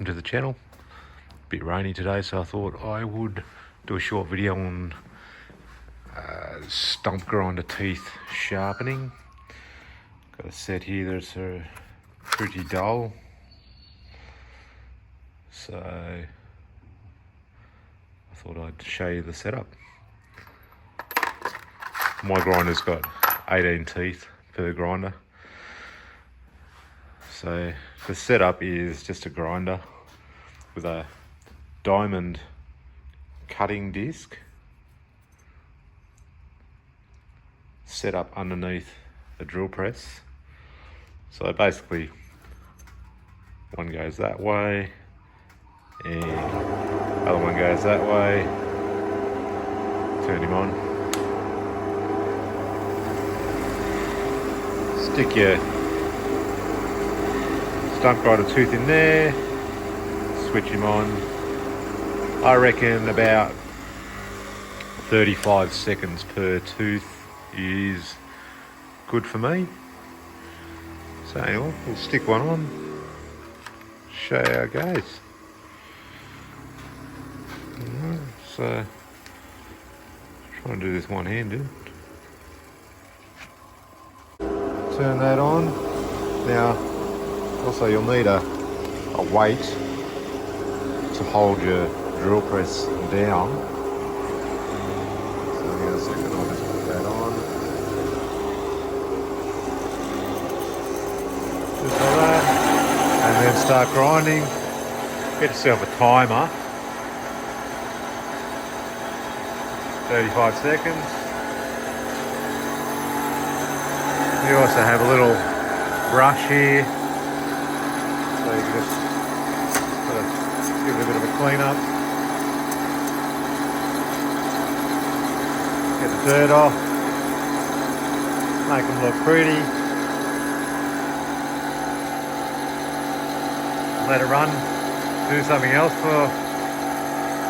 welcome to the channel. A bit rainy today, so I thought I would do a short video on stump grinder teeth sharpening. Got a set here that's pretty dull, so I thought I'd show you the setup. My grinder's got 18 teeth per grinder. So the setup is just a grinder with a diamond cutting disc set up underneath a drill press. So basically one goes that way and the other one goes that way. Turn him on. Stick your stump grinder tooth in there, switch him on. I reckon about 35 seconds per tooth is good for me. So anyway, we'll stick one on, show you how it goes. So try and do this one-handed. Turn that on. Now also you'll need a weight to hold your drill press down. So in a second I'll just put that on. Just like that. And then start grinding. Get yourself a timer. 35 seconds. You also have a little brush here. So you can just sort of give it a bit of a clean up. Get the dirt off. Make them look pretty. Let it run. Do something else for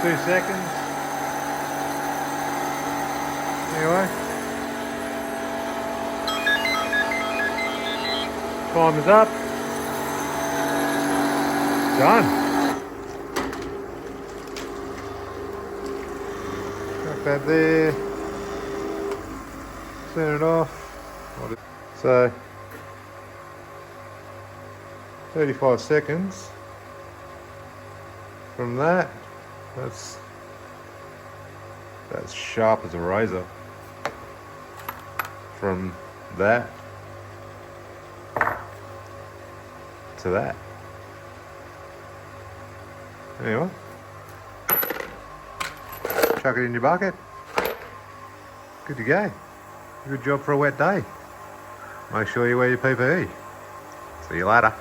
2 seconds. Anyway. Time is up. Done. Got that there. Turn it off. So 35 seconds from that. That's sharp as a razor. From that to that. Anyway, chuck it in your bucket. Good to go. Good job for a wet day. Make sure you wear your PPE. See you later.